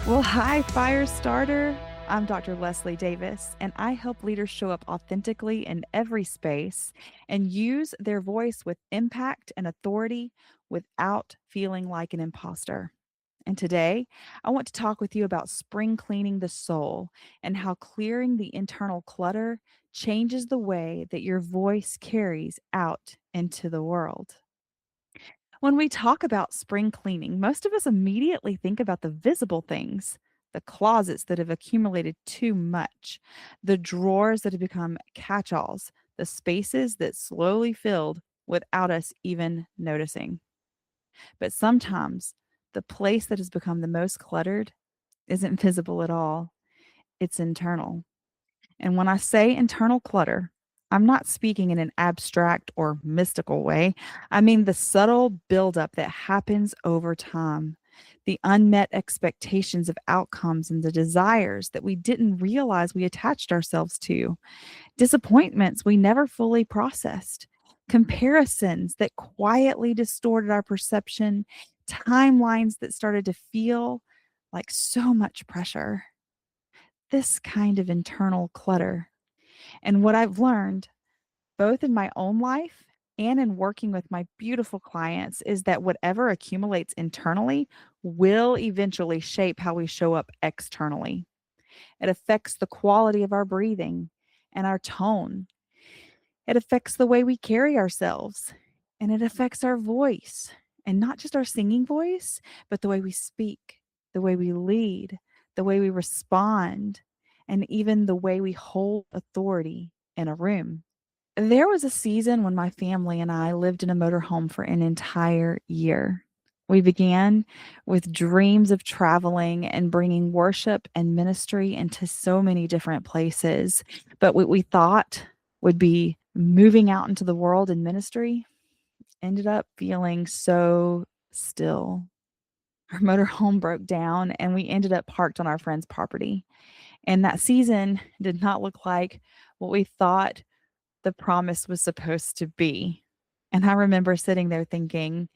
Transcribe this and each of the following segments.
Well, hi, fire starter. I'm Dr. Leslie Davis, and I help leaders show up authentically in every space and use their voice with impact and authority without feeling like an imposter. And today, I want to talk with you about spring cleaning the soul and how clearing the internal clutter changes the way that your voice carries out into the world. When we talk about spring cleaning, most of us immediately think about the visible things, the closets that have accumulated too much, the drawers that have become catch alls, the spaces that slowly filled without us even noticing. But sometimes the place that has become the most cluttered isn't visible at all, it's internal. And when I say internal clutter, I'm not speaking in an abstract or mystical way. I mean the subtle buildup that happens over time, the unmet expectations of outcomes and the desires that we didn't realize we attached ourselves to, disappointments we never fully processed, comparisons that quietly distorted our perception, timelines that started to feel like so much pressure. This kind of internal clutter and what I've learned, both in my own life and in working with my beautiful clients, is that whatever accumulates internally will eventually shape how we show up externally. It affects the quality of our breathing and our tone. It affects the way we carry ourselves, and it affects our voice, and not just our singing voice, but the way we speak, the way we lead, the way we respond, and even the way we hold authority in a room. There was a season when my family and I lived in a motorhome for an entire year. We began with dreams of traveling and bringing worship and ministry into so many different places. But what we thought would be moving out into the world in ministry ended up feeling so still. Our motorhome broke down and we ended up parked on our friend's property. And that season did not look like what we thought the promise was supposed to be. And I remember sitting there thinking,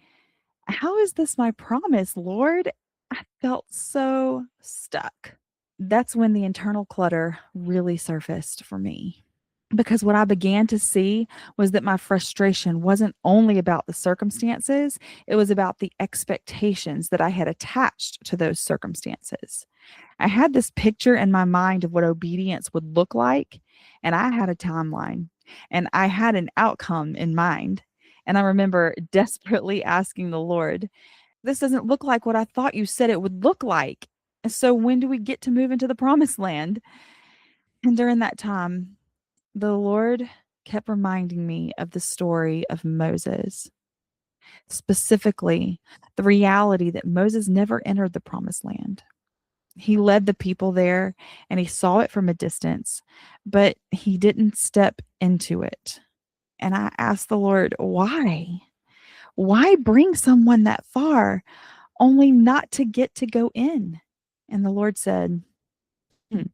how is this my promise, Lord? I felt so stuck. That's when the internal clutter really surfaced for me. Because what I began to see was that my frustration wasn't only about the circumstances, it was about the expectations that I had attached to those circumstances. I had this picture in my mind of what obedience would look like, and I had a timeline, and I had an outcome in mind. And I remember desperately asking the Lord, this doesn't look like what I thought you said it would look like. So when do we get to move into the promised land? And during that time, the Lord kept reminding me of the story of Moses, specifically the reality that Moses never entered the promised land. He led the people there and he saw it from a distance, but he didn't step into it. And I asked the Lord, why? Why bring someone that far only not to get to go in? And the Lord said, "Hmm,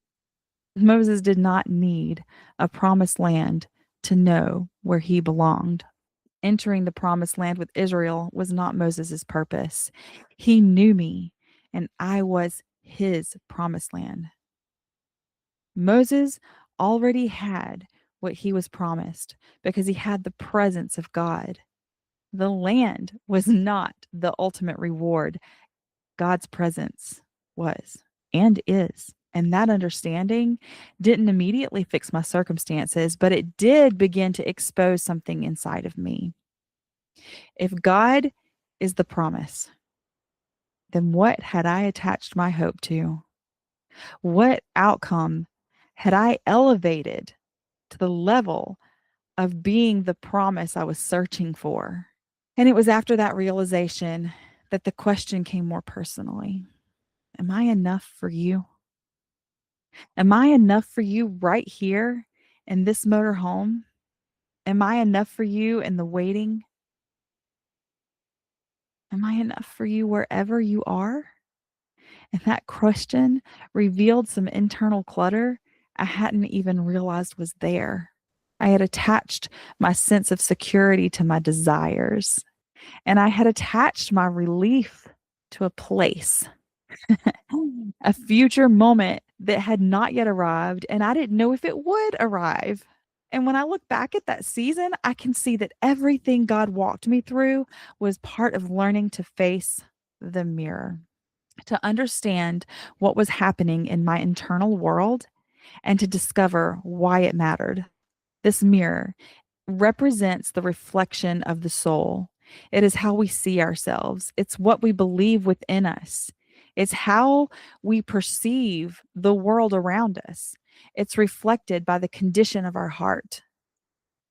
Moses did not need a promised land to know where he belonged. Entering the promised land with Israel was not Moses' purpose. He knew me, and I was his promised land. Moses already had what he was promised because he had the presence of God. The land was not the ultimate reward. God's presence was and is. And that understanding didn't immediately fix my circumstances, but it did begin to expose something inside of me. If God is the promise, then what had I attached my hope to? What outcome had I elevated to the level of being the promise I was searching for? And it was after that realization that the question came more personally. Am I enough for you? Am I enough for you right here in this motor home? Am I enough for you in the waiting? Am I enough for you wherever you are? And that question revealed some internal clutter I hadn't even realized was there. I had attached my sense of security to my desires, and I had attached my relief to a place. a future moment that had not yet arrived, and I didn't know if it would arrive. And when I look back at that season, I can see that everything God walked me through was part of learning to face the mirror, to understand what was happening in my internal world, and to discover why it mattered. This mirror represents the reflection of the soul. It is how we see ourselves, it's what we believe within us, it's how we perceive the world around us. It's reflected by the condition of our heart,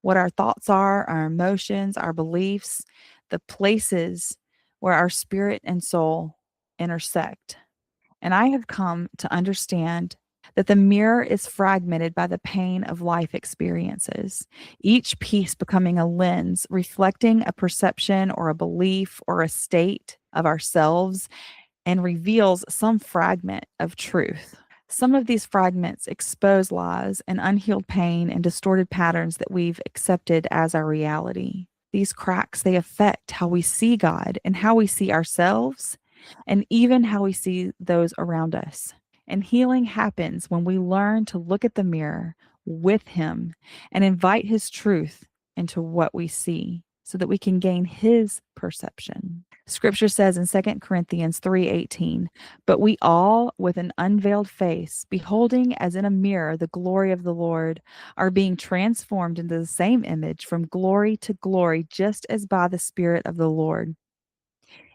what our thoughts are, our emotions, our beliefs, the places where our spirit and soul intersect. And I have come to understand that the mirror is fragmented by the pain of life experiences, each piece becoming a lens reflecting a perception or a belief or a state of ourselves and reveals some fragment of truth. Some of these fragments expose lies and unhealed pain and distorted patterns that we've accepted as our reality. These cracks, they affect how we see God and how we see ourselves and even how we see those around us. And healing happens when we learn to look at the mirror with Him and invite His truth into what we see so that we can gain His perception. Scripture says in 2 Corinthians 3:18, "But we all, with an unveiled face, beholding as in a mirror the glory of the Lord, are being transformed into the same image from glory to glory, just as by the Spirit of the Lord."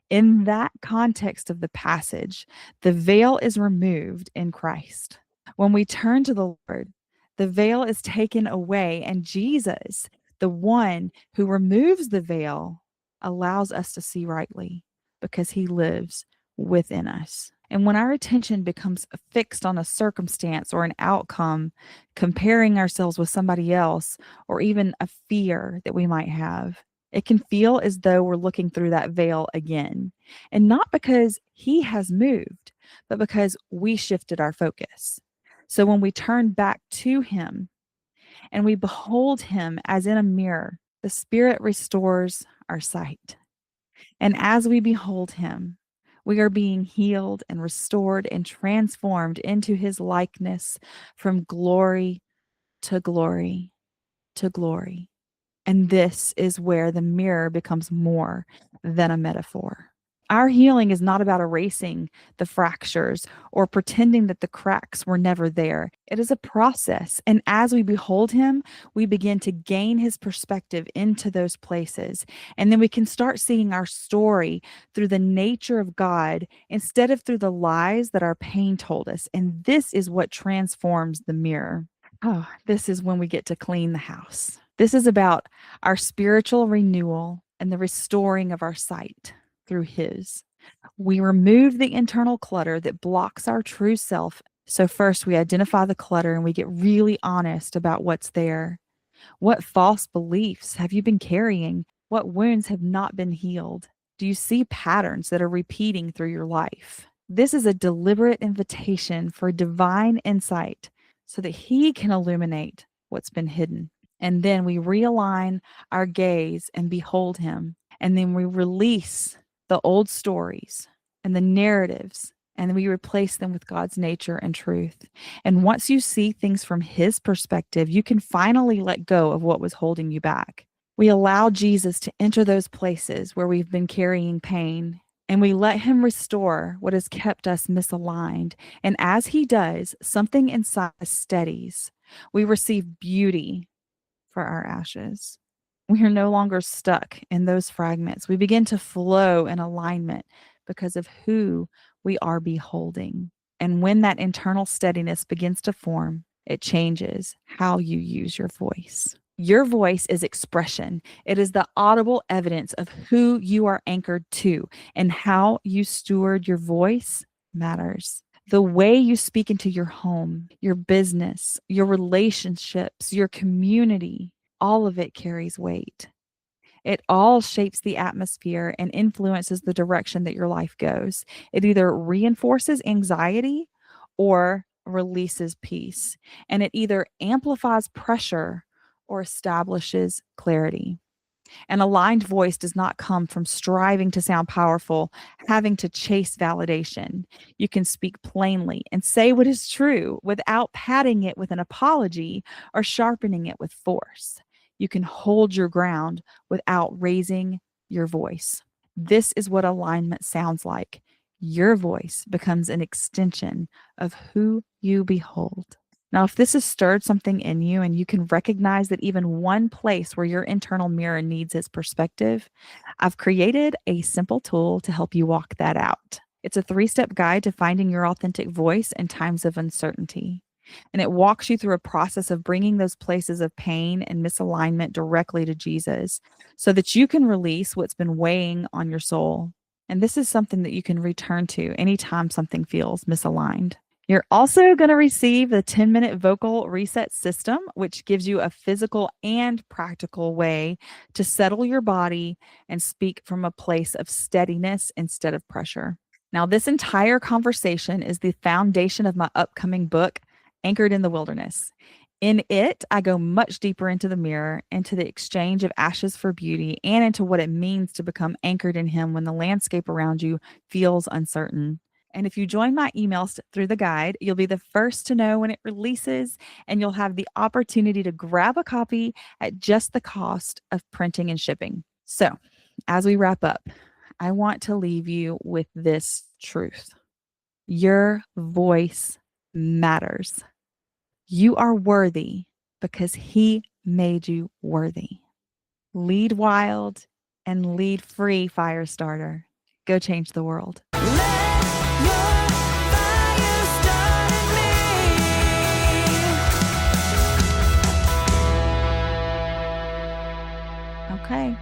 In that context of the passage, the veil is removed in Christ. When we turn to the Lord, the veil is taken away, and Jesus, the one who removes the veil, allows us to see rightly because he lives within us. And when our attention becomes fixed on a circumstance or an outcome, comparing ourselves with somebody else, or even a fear that we might have, it can feel as though we're looking through that veil again. And not because he has moved, but because we shifted our focus. So when we turn back to him and we behold him as in a mirror, the Spirit restores our sight. And as we behold him, we are being healed and restored and transformed into his likeness from glory to glory to glory. And this is where the mirror becomes more than a metaphor. Our healing is not about erasing the fractures or pretending that the cracks were never there. It is a process. And as we behold him, we begin to gain his perspective into those places. And then we can start seeing our story through the nature of God instead of through the lies that our pain told us. And this is what transforms the mirror. Oh, this is when we get to clean the house. This is about our spiritual renewal and the restoring of our sight through His. We remove the internal clutter that blocks our true self. So, first, we identify the clutter and we get really honest about what's there. What false beliefs have you been carrying? What wounds have not been healed? Do you see patterns that are repeating through your life? This is a deliberate invitation for divine insight so that He can illuminate what's been hidden. And then we realign our gaze and behold Him. And then we release the old stories and the narratives and we replace them with God's nature and truth. And once you see things from His perspective, you can finally let go of what was holding you back. We allow Jesus to enter those places where we've been carrying pain, and we let Him restore what has kept us misaligned. And as He does, something inside us steadies. We receive beauty for our ashes. We are no longer stuck in those fragments. We begin to flow in alignment because of who we are beholding. And when that internal steadiness begins to form, it changes how you use your voice. Your voice is expression. It is the audible evidence of who you are anchored to, and how you steward your voice matters. The way you speak into your home, your business, your relationships, your community, all of it carries weight. It all shapes the atmosphere and influences the direction that your life goes. It either reinforces anxiety or releases peace. And it either amplifies pressure or establishes clarity. An aligned voice does not come from striving to sound powerful, having to chase validation. You can speak plainly and say what is true without padding it with an apology or sharpening it with force. You can hold your ground without raising your voice. This is what alignment sounds like. Your voice becomes an extension of who you behold. Now, if this has stirred something in you and you can recognize that even one place where your internal mirror needs its perspective, I've created a simple tool to help you walk that out. It's a 3-step guide to finding your authentic voice in times of uncertainty. And it walks you through a process of bringing those places of pain and misalignment directly to Jesus so that you can release what's been weighing on your soul. And this is something that you can return to anytime something feels misaligned. You're also going to receive the 10-minute vocal reset system, which gives you a physical and practical way to settle your body and speak from a place of steadiness instead of pressure. Now, this entire conversation is the foundation of my upcoming book, Anchored in the Wilderness. In it, I go much deeper into the mirror, into the exchange of ashes for beauty, and into what it means to become anchored in Him when the landscape around you feels uncertain. And if you join my emails through the guide, you'll be the first to know when it releases, and you'll have the opportunity to grab a copy at just the cost of printing and shipping. So, as we wrap up, I want to leave you with this truth. Your voice matters. You are worthy because He made you worthy. Lead wild and lead free, fire starter. Go change the world. Okay.